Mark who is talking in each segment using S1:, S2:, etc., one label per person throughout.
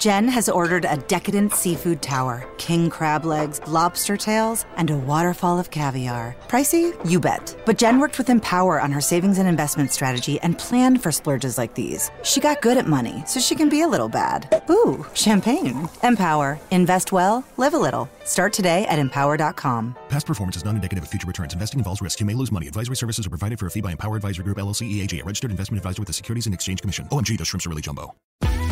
S1: Jen has ordered a decadent seafood tower, king crab legs, lobster tails, and a waterfall of caviar. Pricey? You bet. But Jen worked with Empower on her savings and investment strategy and planned for splurges like these. She got good at money, so she can be a little bad. Ooh, champagne. Empower. Invest well, live a little. Start today at empower.com.
S2: Past performance is not indicative of future returns. Investing involves risk. You may lose money. Advisory services are provided for a fee by Empower Advisory Group, LLC, EAG, a registered investment advisor with the Securities and Exchange Commission. OMG, those shrimps are really jumbo.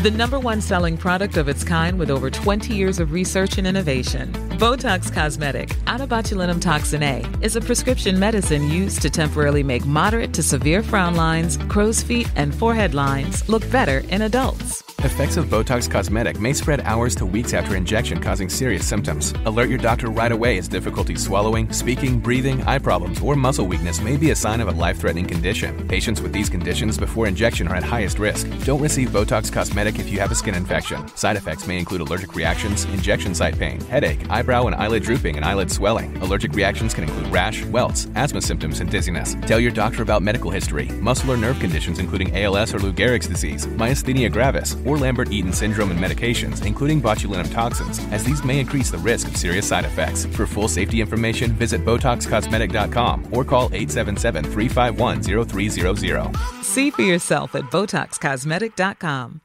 S3: The #1 selling product of its kind with over 20 years of research and innovation. Botox Cosmetic, onabotulinum toxin A, is a prescription medicine used to temporarily make moderate to severe frown lines, crow's feet, and forehead lines look better in adults.
S4: Effects of Botox Cosmetic may spread hours to weeks after injection, causing serious symptoms. Alert your doctor right away as difficulty swallowing, speaking, breathing, eye problems, or muscle weakness may be a sign of a life-threatening condition. Patients with these conditions before injection are at highest risk. Don't receive Botox Cosmetic if you have a skin infection. Side effects may include allergic reactions, injection site pain, headache, eyebrow and eyelid drooping, and eyelid swelling. Allergic reactions can include rash, welts, asthma symptoms, and dizziness. Tell your doctor about medical history, muscle or nerve conditions including ALS or Lou Gehrig's disease, myasthenia gravis, or Lambert-Eaton syndrome and medications, including botulinum toxins, as these may increase the risk of serious side effects. For full safety information, visit BotoxCosmetic.com or call 877-351-0300.
S3: See for yourself at BotoxCosmetic.com.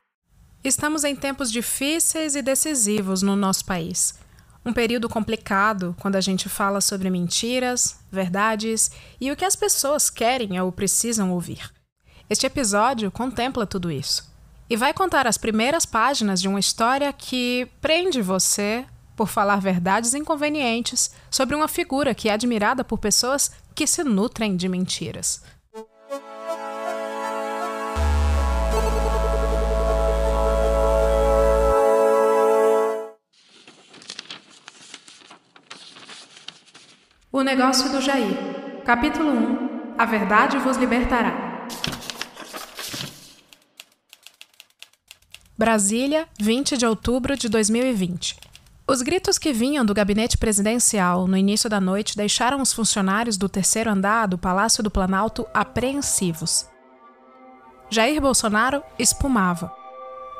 S5: Estamos em tempos difíceis e decisivos no nosso país. Um período complicado quando a gente fala sobre mentiras, verdades e o que as pessoas querem ou precisam ouvir. Este episódio contempla tudo isso e vai contar as primeiras páginas de uma história que prende você por falar verdades inconvenientes sobre uma figura que é admirada por pessoas que se nutrem de mentiras. O negócio do Jair. Capítulo 1. A verdade vos libertará. Brasília, 20 de outubro de 2020. Os gritos que vinham do gabinete presidencial no início da noite deixaram os funcionários do terceiro andar do Palácio do Planalto apreensivos. Jair Bolsonaro espumava.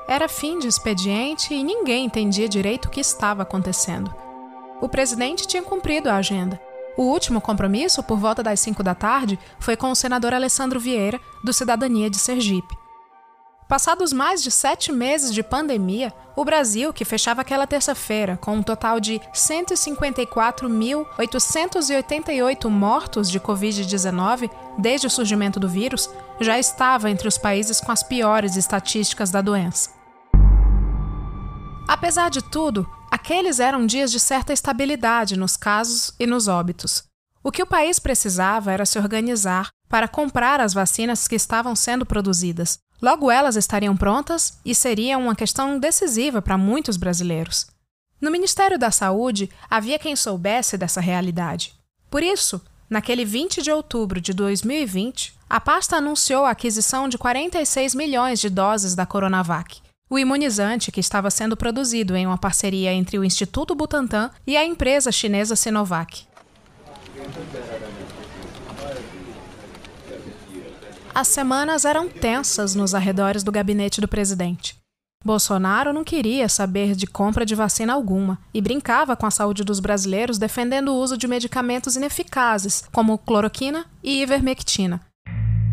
S5: Era fim de expediente e ninguém entendia direito o que estava acontecendo. O presidente tinha cumprido a agenda. O último compromisso, por volta das 5 da tarde, foi com o senador Alessandro Vieira, do Cidadania de Sergipe. Passados mais de 7 meses de pandemia, o Brasil, que fechava aquela terça-feira com um total de 154.888 mortos de Covid-19 desde o surgimento do vírus, já estava entre os países com as piores estatísticas da doença. Apesar de tudo, aqueles eram dias de certa estabilidade nos casos e nos óbitos. O que o país precisava era se organizar para comprar as vacinas que estavam sendo produzidas. Logo elas estariam prontas e seria uma questão decisiva para muitos brasileiros. No Ministério da Saúde, havia quem soubesse dessa realidade. Por isso, naquele 20 de outubro de 2020, a pasta anunciou a aquisição de 46 milhões de doses da Coronavac, o imunizante que estava sendo produzido em uma parceria entre o Instituto Butantan e a empresa chinesa Sinovac. As semanas eram tensas nos arredores do gabinete do presidente. Bolsonaro não queria saber de compra de vacina alguma e brincava com a saúde dos brasileiros defendendo o uso de medicamentos ineficazes, como cloroquina e ivermectina.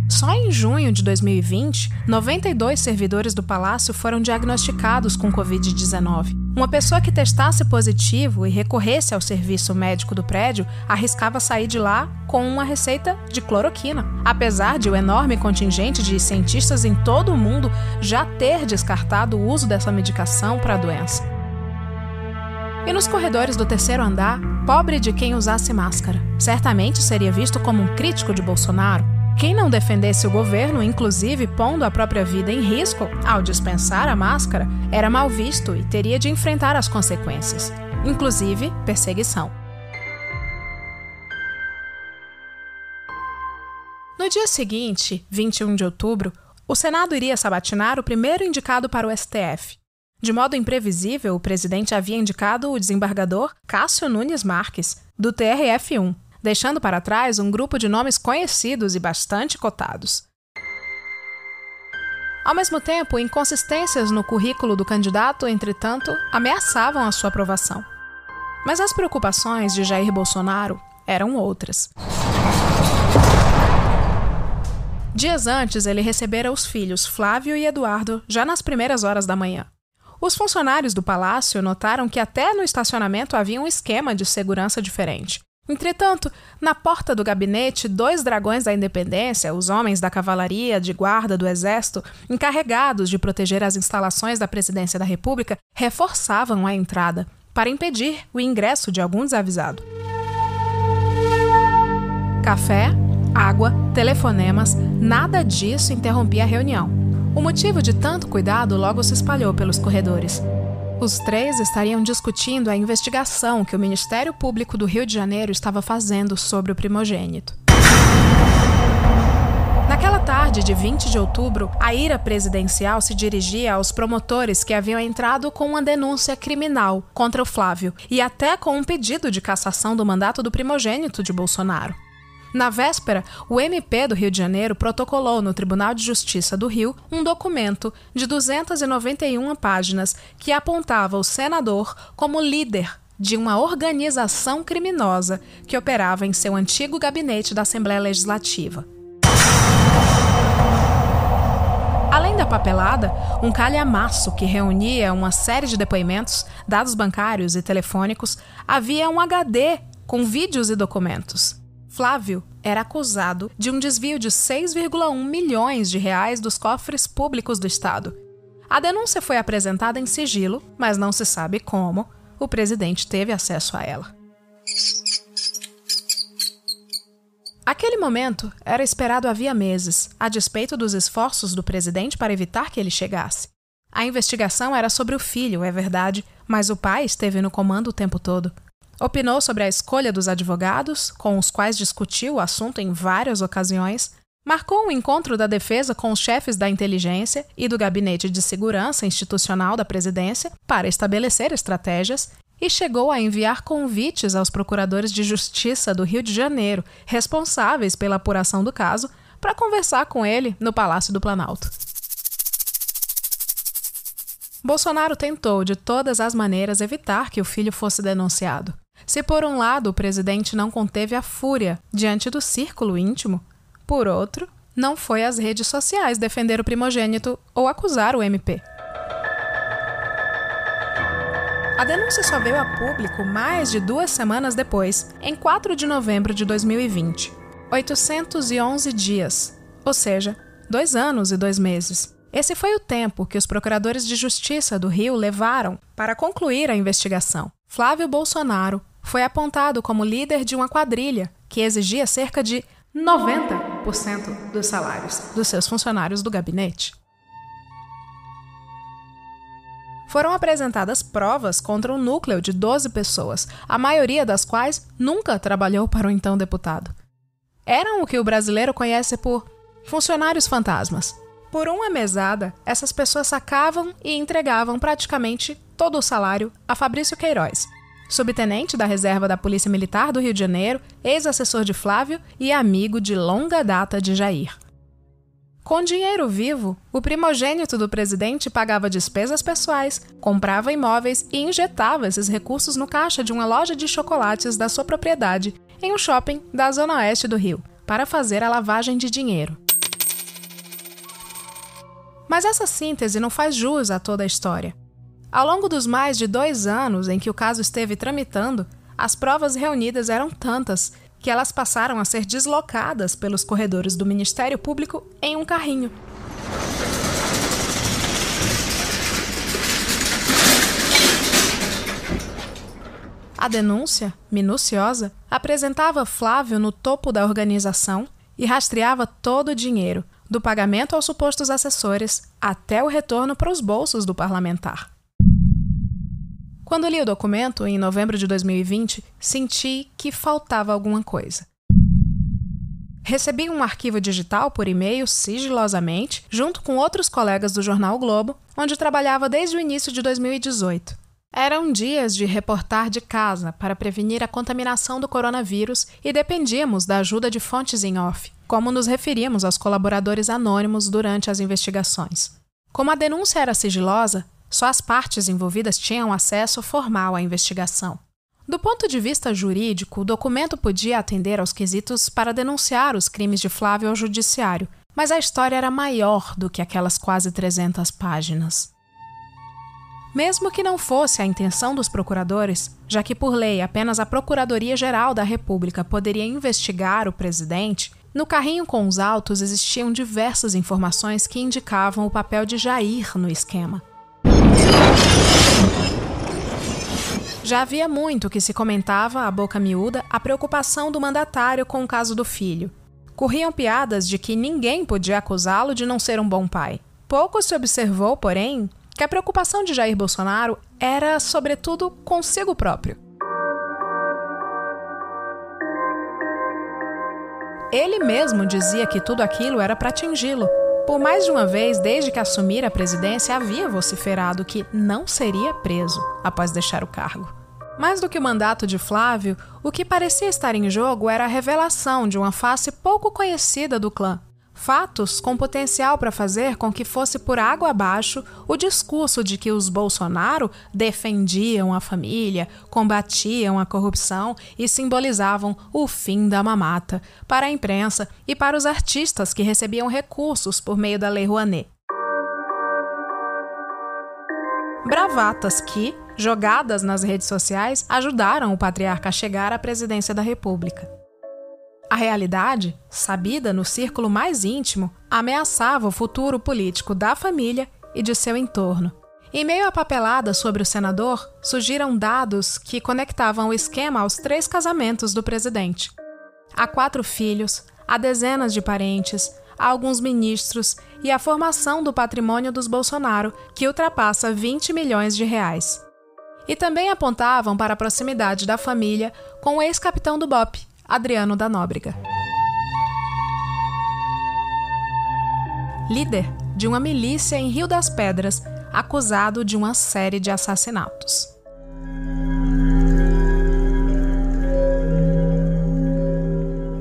S5: Só em junho de 2020, 92 servidores do Palácio foram diagnosticados com Covid-19. Uma pessoa que testasse positivo e recorresse ao serviço médico do prédio arriscava sair de lá com uma receita de cloroquina, apesar de o enorme contingente de cientistas em todo o mundo já ter descartado o uso dessa medicação para a doença. E nos corredores do terceiro andar, pobre de quem usasse máscara. Certamente seria visto como um crítico de Bolsonaro. Quem não defendesse o governo, inclusive pondo a própria vida em risco ao dispensar a máscara, era mal visto e teria de enfrentar as consequências, inclusive perseguição. No dia seguinte, 21 de outubro, o Senado iria sabatinar o primeiro indicado para o STF. De modo imprevisível, o presidente havia indicado o desembargador Cássio Nunes Marques, do TRF1, deixando para trás um grupo de nomes conhecidos e bastante cotados. Ao mesmo tempo, inconsistências no currículo do candidato, entretanto, ameaçavam a sua aprovação. Mas as preocupações de Jair Bolsonaro eram outras. Dias antes, ele recebera os filhos Flávio e Eduardo já nas primeiras horas da manhã. Os funcionários do palácio notaram que até no estacionamento havia um esquema de segurança diferente. Entretanto, na porta do gabinete, 2 dragões da independência, os homens da cavalaria, de guarda do exército, encarregados de proteger as instalações da presidência da República, reforçavam a entrada, para impedir o ingresso de algum desavisado. Café, água, telefonemas, nada disso interrompia a reunião. O motivo de tanto cuidado logo se espalhou pelos corredores. Os 3 estariam discutindo a investigação que o Ministério Público do Rio de Janeiro estava fazendo sobre o primogênito. Naquela tarde de 20 de outubro, a ira presidencial se dirigia aos promotores que haviam entrado com uma denúncia criminal contra o Flávio e até com um pedido de cassação do mandato do primogênito de Bolsonaro. Na véspera, o MP do Rio de Janeiro protocolou no Tribunal de Justiça do Rio um documento de 291 páginas que apontava o senador como líder de uma organização criminosa que operava em seu antigo gabinete da Assembleia Legislativa. Além da papelada, um calhamaço que reunia uma série de depoimentos, dados bancários e telefônicos, havia um HD com vídeos e documentos. Flávio era acusado de um desvio de 6,1 milhões de reais dos cofres públicos do Estado. A denúncia foi apresentada em sigilo, mas não se sabe como o presidente teve acesso a ela. Aquele momento era esperado havia meses, a despeito dos esforços do presidente para evitar que ele chegasse. A investigação era sobre o filho, é verdade, mas o pai esteve no comando o tempo todo. Opinou sobre a escolha dos advogados, com os quais discutiu o assunto em várias ocasiões, marcou um encontro da defesa com os chefes da inteligência e do gabinete de segurança institucional da presidência para estabelecer estratégias e chegou a enviar convites aos procuradores de justiça do Rio de Janeiro, responsáveis pela apuração do caso, para conversar com ele no Palácio do Planalto. Bolsonaro tentou, de todas as maneiras, evitar que o filho fosse denunciado. Se por um lado o presidente não conteve a fúria diante do círculo íntimo, por outro, não foi às redes sociais defender o primogênito ou acusar o MP. A denúncia só veio a público mais de 2 semanas depois, em 4 de novembro de 2020. 811 dias, ou seja, 2 anos e 2 meses. Esse foi o tempo que os procuradores de justiça do Rio levaram para concluir a investigação. Flávio Bolsonaro foi apontado como líder de uma quadrilha que exigia cerca de 90% dos salários dos seus funcionários do gabinete. Foram apresentadas provas contra um núcleo de 12 pessoas, a maioria das quais nunca trabalhou para o então deputado. Eram o que o brasileiro conhece por funcionários fantasmas. Por uma mesada, essas pessoas sacavam e entregavam praticamente todo o salário a Fabrício Queiroz, subtenente da reserva da Polícia Militar do Rio de Janeiro, ex-assessor de Flávio e amigo de longa data de Jair. Com dinheiro vivo, o primogênito do presidente pagava despesas pessoais, comprava imóveis e injetava esses recursos no caixa de uma loja de chocolates da sua propriedade, em um shopping da zona oeste do Rio, para fazer a lavagem de dinheiro. Mas essa síntese não faz jus a toda a história. Ao longo dos mais de 2 anos em que o caso esteve tramitando, as provas reunidas eram tantas que elas passaram a ser deslocadas pelos corredores do Ministério Público em um carrinho. A denúncia, minuciosa, apresentava Flávio no topo da organização e rastreava todo o dinheiro, do pagamento aos supostos assessores até o retorno para os bolsos do parlamentar. Quando li o documento, em novembro de 2020, senti que faltava alguma coisa. Recebi um arquivo digital por e-mail sigilosamente, junto com outros colegas do jornal o Globo, onde trabalhava desde o início de 2018. Eram dias de reportar de casa para prevenir a contaminação do coronavírus e dependíamos da ajuda de fontes em off. como nos referimos aos colaboradores anônimos durante as investigações. Como a denúncia era sigilosa, só as partes envolvidas tinham acesso formal à investigação. Do ponto de vista jurídico, o documento podia atender aos quesitos para denunciar os crimes de Flávio ao judiciário, mas a história era maior do que aquelas quase 300 páginas. Mesmo que não fosse a intenção dos procuradores, já que por lei apenas a Procuradoria-Geral da República poderia investigar o presidente, no carrinho com os autos existiam diversas informações que indicavam o papel de Jair no esquema. Já havia muito que se comentava, à boca miúda, a preocupação do mandatário com o caso do filho. Corriam piadas de que ninguém podia acusá-lo de não ser um bom pai. Pouco se observou, porém, que a preocupação de Jair Bolsonaro era, sobretudo, consigo próprio. Ele mesmo dizia que tudo aquilo era para atingi-lo. Por mais de uma vez, desde que assumira a presidência, havia vociferado que não seria preso após deixar o cargo. Mais do que o mandato de Flávio, o que parecia estar em jogo era a revelação de uma face pouco conhecida do clã. Fatos com potencial para fazer com que fosse por água abaixo o discurso de que os Bolsonaro defendiam a família, combatiam a corrupção e simbolizavam o fim da mamata para a imprensa e para os artistas que recebiam recursos por meio da Lei Rouanet. Bravatas que, jogadas nas redes sociais, ajudaram o patriarca a chegar à presidência da República. A realidade, sabida no círculo mais íntimo, ameaçava o futuro político da família e de seu entorno. Em meio à papelada sobre o senador, surgiram dados que conectavam o esquema aos 3 casamentos do presidente. Há 4 filhos, há dezenas de parentes, há alguns ministros e a formação do patrimônio dos Bolsonaro, que ultrapassa 20 milhões de reais. E também apontavam para a proximidade da família com o ex-capitão do BOPE, Adriano da Nóbrega. Líder de uma milícia em Rio das Pedras, acusado de uma série de assassinatos.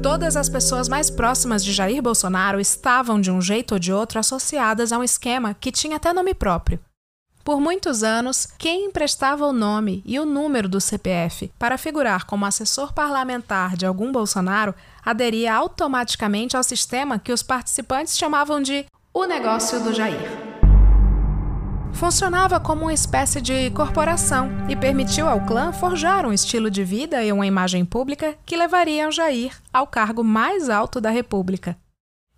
S5: Todas as pessoas mais próximas de Jair Bolsonaro estavam, de um jeito ou de outro, associadas a um esquema que tinha até nome próprio. Por muitos anos, quem emprestava o nome e o número do CPF para figurar como assessor parlamentar de algum Bolsonaro aderia automaticamente ao sistema que os participantes chamavam de o negócio do Jair. Funcionava como uma espécie de corporação e permitiu ao clã forjar um estilo de vida e uma imagem pública que levariam Jair ao cargo mais alto da República.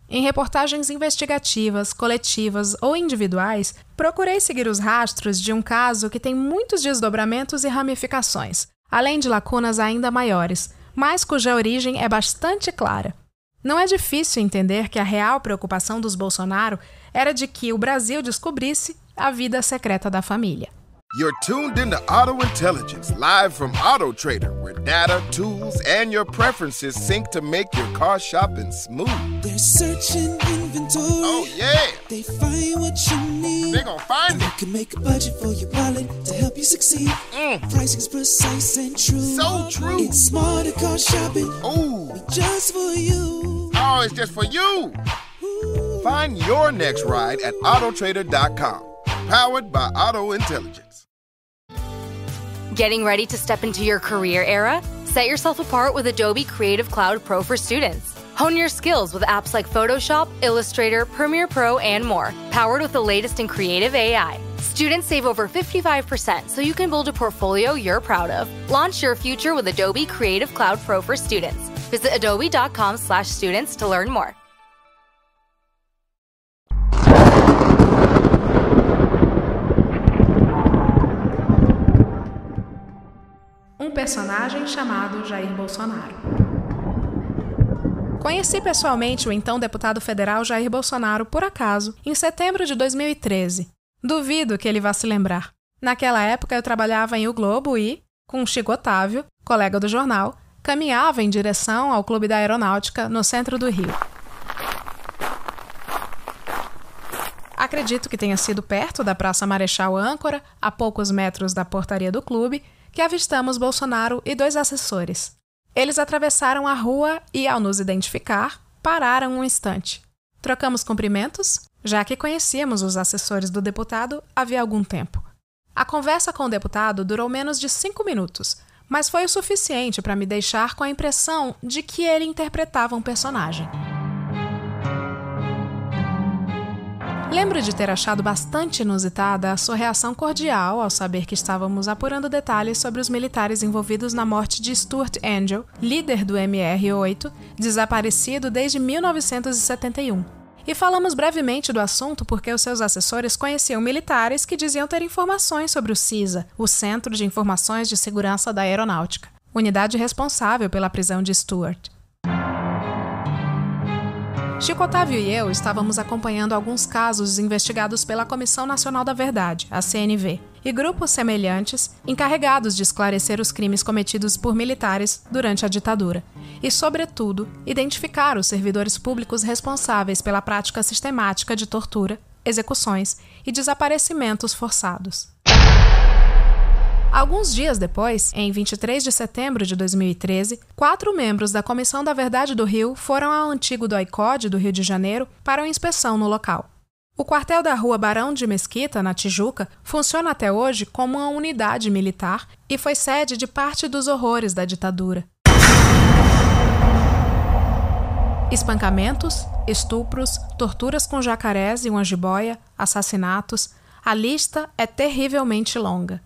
S5: Em reportagens investigativas, coletivas ou individuais, procurei seguir os rastros de um caso que tem muitos desdobramentos e ramificações, além de lacunas ainda maiores, mas cuja origem é bastante clara. Não é difícil entender que a real preocupação dos Bolsonaro era de que o Brasil descobrisse a vida secreta da família.
S6: You're tuned into Auto Intelligence, live from Auto Trader, where data, tools, and your preferences sync to make your car shopping smooth.
S7: They're searching inventory.
S6: Oh, yeah.
S7: They find what you need.
S6: They're gonna find
S7: and
S6: it.
S7: You can make a budget for your wallet to help you succeed. Pricing's precise and true.
S6: So true.
S7: It's smarter car shopping.
S6: Ooh.
S7: Just for you.
S6: Oh, it's just for you. Ooh. Find your next ride at Autotrader.com. Powered by Auto Intelligence.
S8: Getting ready to step into your career era? Set yourself apart with Adobe Creative Cloud Pro for students. Hone your skills with apps like Photoshop, Illustrator, Premiere Pro, and more, powered with the latest in creative AI. Students save over 55%, so you can build a portfolio you're proud of. Launch your future with Adobe Creative Cloud Pro for students. Visit adobe.com/students to learn more.
S5: Um personagem chamado Jair Bolsonaro. Conheci pessoalmente o então deputado federal Jair Bolsonaro, por acaso, em setembro de 2013. Duvido que ele vá se lembrar. Naquela época eu trabalhava em O Globo e, com Chico Otávio, colega do jornal, caminhava em direção ao Clube da Aeronáutica, no centro do Rio. Acredito que tenha sido perto da Praça Marechal Âncora, a poucos metros da portaria do clube, que avistamos Bolsonaro e 2 assessores. Eles atravessaram a rua e, ao nos identificar, pararam um instante. Trocamos cumprimentos, já que conhecíamos os assessores do deputado havia algum tempo. A conversa com o deputado durou menos de 5 minutos, mas foi o suficiente para me deixar com a impressão de que ele interpretava um personagem. Lembro de ter achado bastante inusitada a sua reação cordial ao saber que estávamos apurando detalhes sobre os militares envolvidos na morte de Stuart Angel, líder do MR8, desaparecido desde 1971. E falamos brevemente do assunto porque os seus assessores conheciam militares que diziam ter informações sobre o CISA, o Centro de Informações de Segurança da Aeronáutica, unidade responsável pela prisão de Stuart. Chico Otávio e eu estávamos acompanhando alguns casos investigados pela Comissão Nacional da Verdade, a CNV, e grupos semelhantes encarregados de esclarecer os crimes cometidos por militares durante a ditadura e, sobretudo, identificar os servidores públicos responsáveis pela prática sistemática de tortura, execuções e desaparecimentos forçados. Alguns dias depois, em 23 de setembro de 2013, 4 membros da Comissão da Verdade do Rio foram ao antigo DOI-CODE do Rio de Janeiro para uma inspeção no local. O quartel da Rua Barão de Mesquita, na Tijuca, funciona até hoje como uma unidade militar e foi sede de parte dos horrores da ditadura. Espancamentos, estupros, torturas com jacarés e uma jiboia, assassinatos, a lista é terrivelmente longa.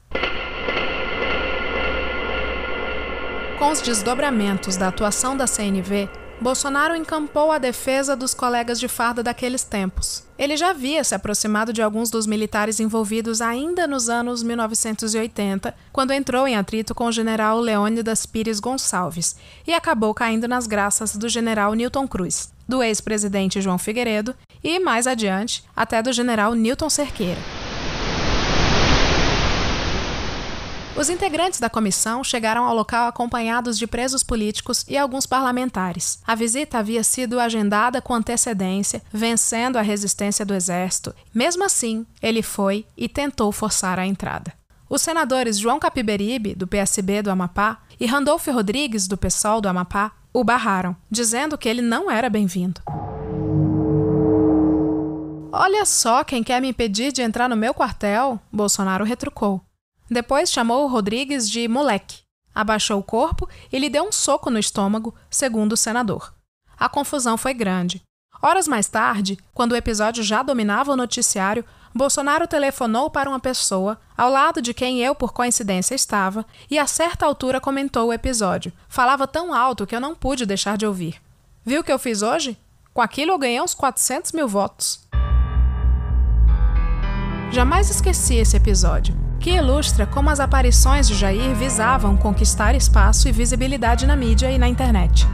S5: Com os desdobramentos da atuação da CNV, Bolsonaro encampou a defesa dos colegas de farda daqueles tempos. Ele já havia se aproximado de alguns dos militares envolvidos ainda nos anos 1980, quando entrou em atrito com o general Leônidas Pires Gonçalves e acabou caindo nas graças do general Newton Cruz, do ex-presidente João Figueiredo e, mais adiante, até do general Newton Cerqueira. Os integrantes da comissão chegaram ao local acompanhados de presos políticos e alguns parlamentares. A visita havia sido agendada com antecedência, vencendo a resistência do exército. Mesmo assim, ele foi e tentou forçar a entrada. Os senadores João Capiberibe, do PSB do Amapá, e Randolfo Rodrigues, do PSOL do Amapá, o barraram, dizendo que ele não era bem-vindo. "Olha só quem quer me impedir de entrar no meu quartel", Bolsonaro retrucou. Depois chamou o Rodrigues de moleque, abaixou o corpo e lhe deu um soco no estômago, segundo o senador. A confusão foi grande. Horas mais tarde, quando o episódio já dominava o noticiário, Bolsonaro telefonou para uma pessoa, ao lado de quem eu, por coincidência, estava, e a certa altura comentou o episódio. Falava tão alto que eu não pude deixar de ouvir. "Viu o que eu fiz hoje? Com aquilo eu ganhei uns 400 mil votos." Jamais esqueci esse episódio, que ilustra como as aparições de Jair visavam conquistar espaço e visibilidade na mídia e na internet.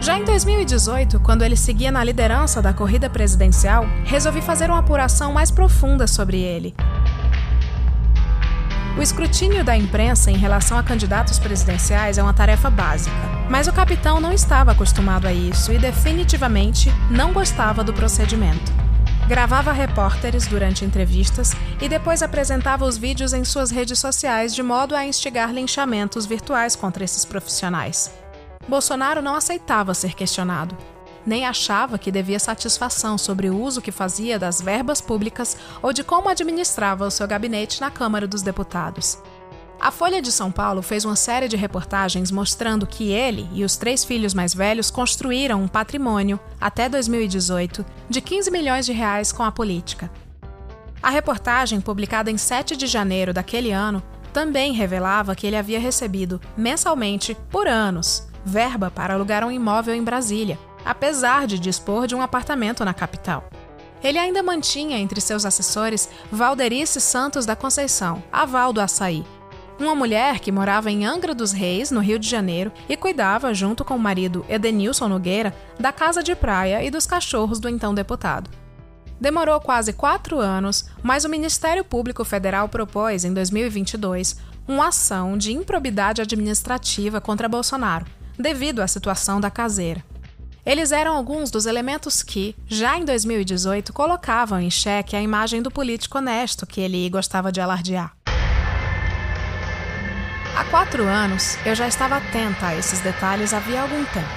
S5: Já em 2018, quando ele seguia na liderança da corrida presidencial, resolvi fazer uma apuração mais profunda sobre ele. O escrutínio da imprensa em relação a candidatos presidenciais é uma tarefa básica, mas o capitão não estava acostumado a isso e definitivamente não gostava do procedimento. Gravava repórteres durante entrevistas e depois apresentava os vídeos em suas redes sociais de modo a instigar linchamentos virtuais contra esses profissionais. Bolsonaro não aceitava ser questionado, nem achava que devia satisfação sobre o uso que fazia das verbas públicas ou de como administrava o seu gabinete na Câmara dos Deputados. A Folha de São Paulo fez uma série de reportagens mostrando que ele e os 3 filhos mais velhos construíram um patrimônio, até 2018, de 15 milhões de reais com a política. A reportagem, publicada em 7 de janeiro daquele ano, também revelava que ele havia recebido, mensalmente, por anos, verba para alugar um imóvel em Brasília, apesar de dispor de um apartamento na capital. Ele ainda mantinha entre seus assessores Valderice Santos da Conceição, a Val do Açaí, uma mulher que morava em Angra dos Reis, no Rio de Janeiro, e cuidava, junto com o marido Edenilson Nogueira, da casa de praia e dos cachorros do então deputado. Demorou quase 4 anos, mas o Ministério Público Federal propôs, em 2022, uma ação de improbidade administrativa contra Bolsonaro, devido à situação da caseira. Eles eram alguns dos elementos que, já em 2018, colocavam em xeque a imagem do político honesto que ele gostava de alardear. Há 4 anos, eu já estava atenta a esses detalhes havia algum tempo.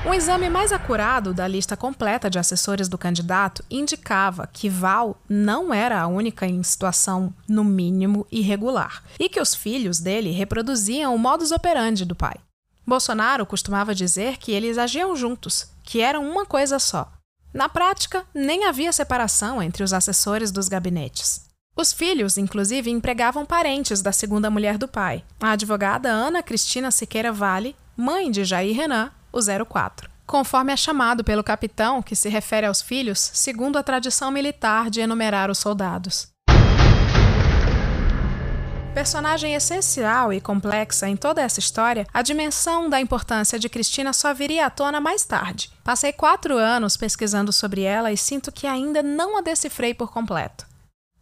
S5: Um exame mais acurado da lista completa de assessores do candidato indicava que Val não era a única em situação, no mínimo, irregular, e que os filhos dele reproduziam o modus operandi do pai. Bolsonaro costumava dizer que eles agiam juntos, que eram uma coisa só. Na prática, nem havia separação entre os assessores dos gabinetes. Os filhos, inclusive, empregavam parentes da segunda mulher do pai, a advogada Ana Cristina Siqueira Vale, mãe de Jair Renan, o 04, conforme é chamado pelo capitão que se refere aos filhos, segundo a tradição militar de enumerar os soldados. Personagem essencial e complexa em toda essa história, a dimensão da importância de Cristina só viria à tona mais tarde. Passei 4 anos pesquisando sobre ela e sinto que ainda não a decifrei por completo.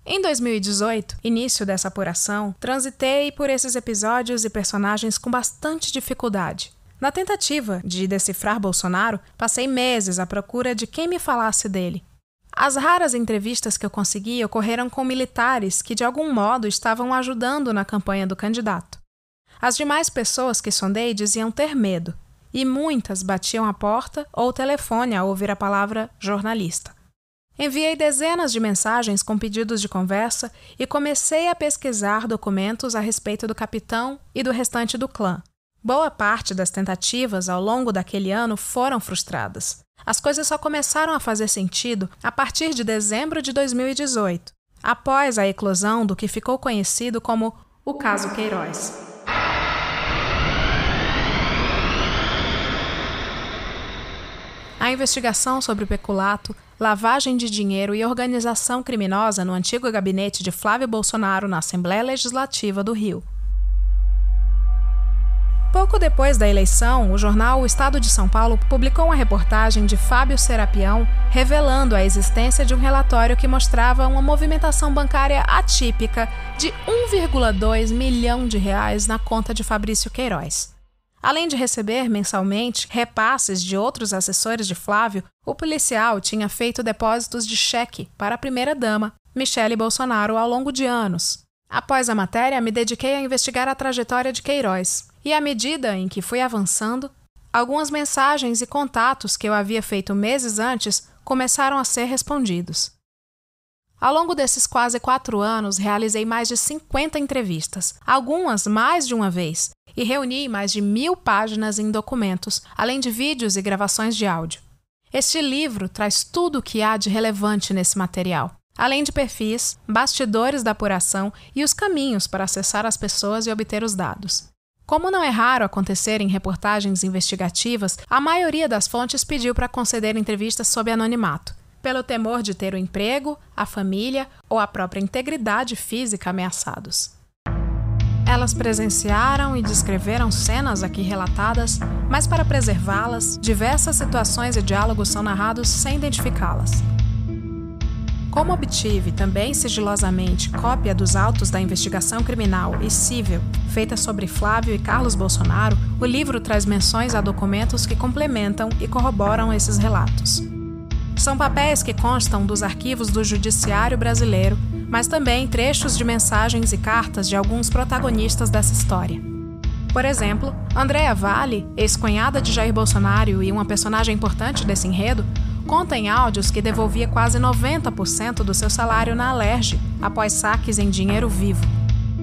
S5: Em 2018, início dessa apuração, transitei por esses episódios e personagens com bastante dificuldade. Na tentativa de decifrar Bolsonaro, passei meses à procura de quem me falasse dele. As raras entrevistas que eu consegui ocorreram com militares que, de algum modo, estavam ajudando na campanha do candidato. As demais pessoas que sondei diziam ter medo, e muitas batiam a porta ou o telefone ao ouvir a palavra jornalista. Enviei dezenas de mensagens com pedidos de conversa e comecei a pesquisar documentos a respeito do capitão e do restante do clã. Boa parte das tentativas ao longo daquele ano foram frustradas. As coisas só começaram a fazer sentido a partir de dezembro de 2018, após a eclosão do que ficou conhecido como o caso Queiroz. A investigação sobre o peculato, lavagem de dinheiro e organização criminosa no antigo gabinete de Flávio Bolsonaro na Assembleia Legislativa do Rio. Pouco depois da eleição, o jornal O Estado de São Paulo publicou uma reportagem de Fábio Serapião revelando a existência de um relatório que mostrava uma movimentação bancária atípica de R$1,2 milhão na conta de Fabrício Queiroz. Além de receber mensalmente repasses de outros assessores de Flávio, o policial tinha feito depósitos de cheque para a primeira-dama, Michele Bolsonaro, ao longo de anos. Após a matéria, me dediquei a investigar a trajetória de Queiroz. E à medida em que fui avançando, algumas mensagens e contatos que eu havia feito meses antes começaram a ser respondidos. Ao longo desses quase 4 anos, realizei mais de 50 entrevistas, algumas mais de uma vez, e reuni mais de 1000 páginas em documentos, além de vídeos e gravações de áudio. Este livro traz tudo o que há de relevante nesse material, além de perfis, bastidores da apuração e os caminhos para acessar as pessoas e obter os dados. Como não é raro acontecer em reportagens investigativas, a maioria das fontes pediu para conceder entrevistas sob anonimato, pelo temor de ter o emprego, a família ou a própria integridade física ameaçados. Elas presenciaram e descreveram cenas aqui relatadas, mas para preservá-las, diversas situações e diálogos são narrados sem identificá-las. Como obtive, também sigilosamente, cópia dos autos da investigação criminal e civil feita sobre Flávio e Carlos Bolsonaro, o livro traz menções a documentos que complementam e corroboram esses relatos. São papéis que constam dos arquivos do Judiciário brasileiro, mas também trechos de mensagens e cartas de alguns protagonistas dessa história. Por exemplo, Andréa Vale, ex-cunhada de Jair Bolsonaro e uma personagem importante desse enredo, conta em áudios que devolvia quase 90% do seu salário na Alerj após saques em dinheiro vivo.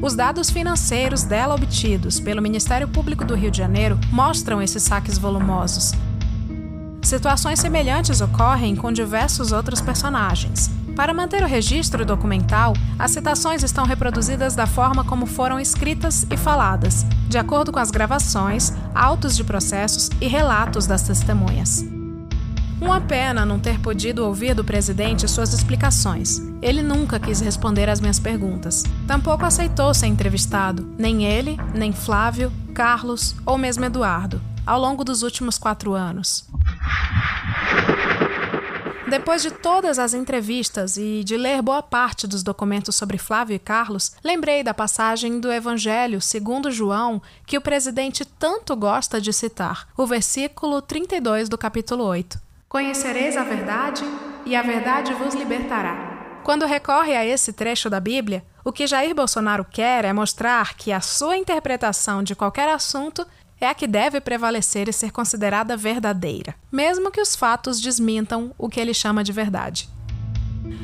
S5: Os dados financeiros dela obtidos pelo Ministério Público do Rio de Janeiro mostram esses saques volumosos. Situações semelhantes ocorrem com diversos outros personagens. Para manter o registro documental, as citações estão reproduzidas da forma como foram escritas e faladas, de acordo com as gravações, autos de processos e relatos das testemunhas. Uma pena não ter podido ouvir do presidente suas explicações. Ele nunca quis responder às minhas perguntas. Tampouco aceitou ser entrevistado, nem ele, nem Flávio, Carlos ou mesmo Eduardo, ao longo dos últimos 4 anos. Depois de todas as entrevistas e de ler boa parte dos documentos sobre Flávio e Carlos, lembrei da passagem do Evangelho segundo João que o presidente tanto gosta de citar, o versículo 32 do capítulo 8. Conhecereis a verdade, e a verdade vos libertará. Quando recorre a esse trecho da Bíblia, o que Jair Bolsonaro quer é mostrar que a sua interpretação de qualquer assunto é a que deve prevalecer e ser considerada verdadeira, mesmo que os fatos desmintam o que ele chama de verdade.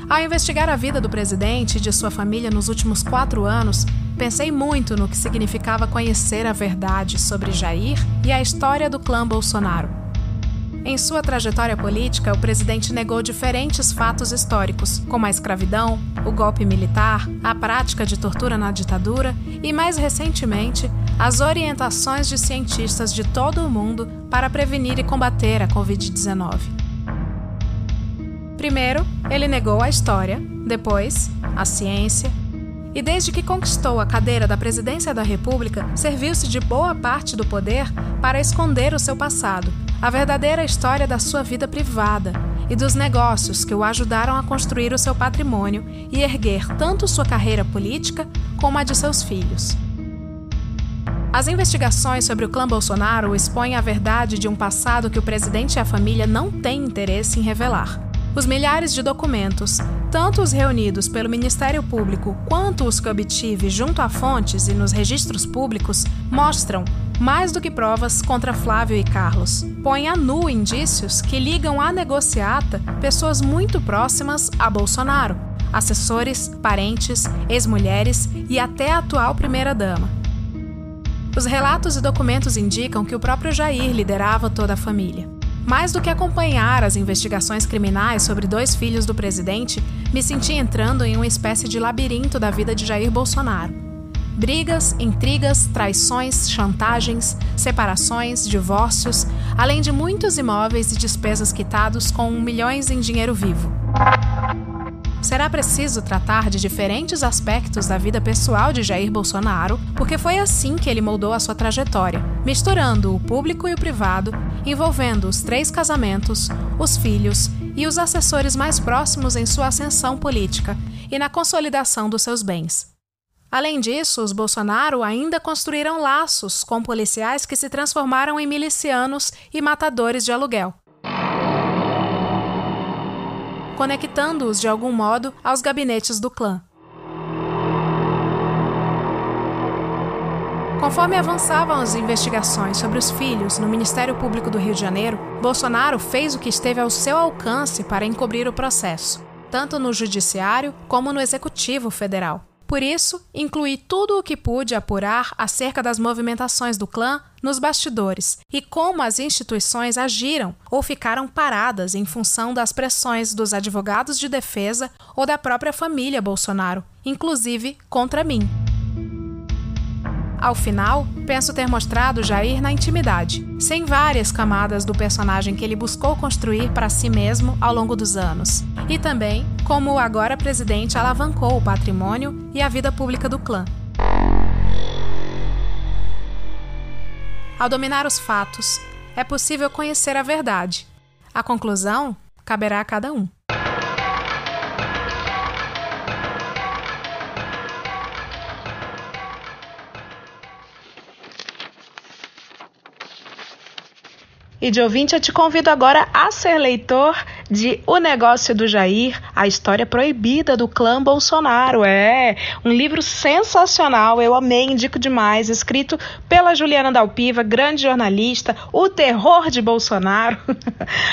S5: Ao investigar a vida do presidente e de sua família nos últimos 4 anos, pensei muito no que significava conhecer a verdade sobre Jair e a história do clã Bolsonaro. Em sua trajetória política, o presidente negou diferentes fatos históricos, como a escravidão, o golpe militar, a prática de tortura na ditadura e, mais recentemente, as orientações de cientistas de todo o mundo para prevenir e combater a Covid-19. Primeiro, ele negou a história, depois, a ciência, e desde que conquistou a cadeira da presidência da República, serviu-se de boa parte do poder para esconder o seu passado, a verdadeira história da sua vida privada e dos negócios que o ajudaram a construir o seu patrimônio e erguer tanto sua carreira política como a de seus filhos. As investigações sobre o clã Bolsonaro expõem a verdade de um passado que o presidente e a família não têm interesse em revelar. Os milhares de documentos, tanto os reunidos pelo Ministério Público quanto os que obtive junto a fontes e nos registros públicos, mostram, mais do que provas, contra Flávio e Carlos. Põem a nu indícios que ligam à negociata pessoas muito próximas a Bolsonaro, assessores, parentes, ex-mulheres e até a atual primeira-dama. Os relatos e documentos indicam que o próprio Jair liderava toda a família. Mais do que acompanhar as investigações criminais sobre 2 filhos do presidente, me senti entrando em uma espécie de labirinto da vida de Jair Bolsonaro. Brigas, intrigas, traições, chantagens, separações, divórcios, além de muitos imóveis e despesas quitados com milhões em dinheiro vivo. Será preciso tratar de diferentes aspectos da vida pessoal de Jair Bolsonaro, porque foi assim que ele moldou a sua trajetória, misturando o público e o privado, envolvendo os 3 casamentos, os filhos e os assessores mais próximos em sua ascensão política e na consolidação dos seus bens. Além disso, os Bolsonaro ainda construíram laços com policiais que se transformaram em milicianos e matadores de aluguel, conectando-os de algum modo aos gabinetes do clã. Conforme avançavam as investigações sobre os filhos no Ministério Público do Rio de Janeiro, Bolsonaro fez o que esteve ao seu alcance para encobrir o processo, tanto no Judiciário como no Executivo Federal. Por isso, incluí tudo o que pude apurar acerca das movimentações do clã nos bastidores e como as instituições agiram ou ficaram paradas em função das pressões dos advogados de defesa ou da própria família Bolsonaro, inclusive contra mim. Ao final, penso ter mostrado Jair na intimidade, sem várias camadas do personagem que ele buscou construir para si mesmo ao longo dos anos, e também como o agora presidente alavancou o patrimônio e a vida pública do clã. Ao dominar os fatos, é possível conhecer a verdade. A conclusão caberá a cada um. E de ouvinte, eu te convido agora a ser leitor de O Negócio do Jair, a história proibida do clã Bolsonaro. É um livro sensacional, eu amei, indico demais, escrito pela Juliana Dalpiva, grande jornalista, o terror de Bolsonaro,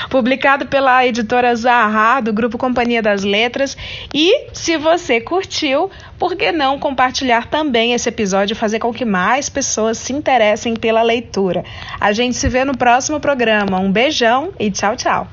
S5: publicado pela editora Zaha, do Grupo Companhia das Letras. E se você curtiu, por que não compartilhar também esse episódio e fazer com que mais pessoas se interessem pela leitura? A gente se vê no próximo programa. Um beijão e tchau, tchau!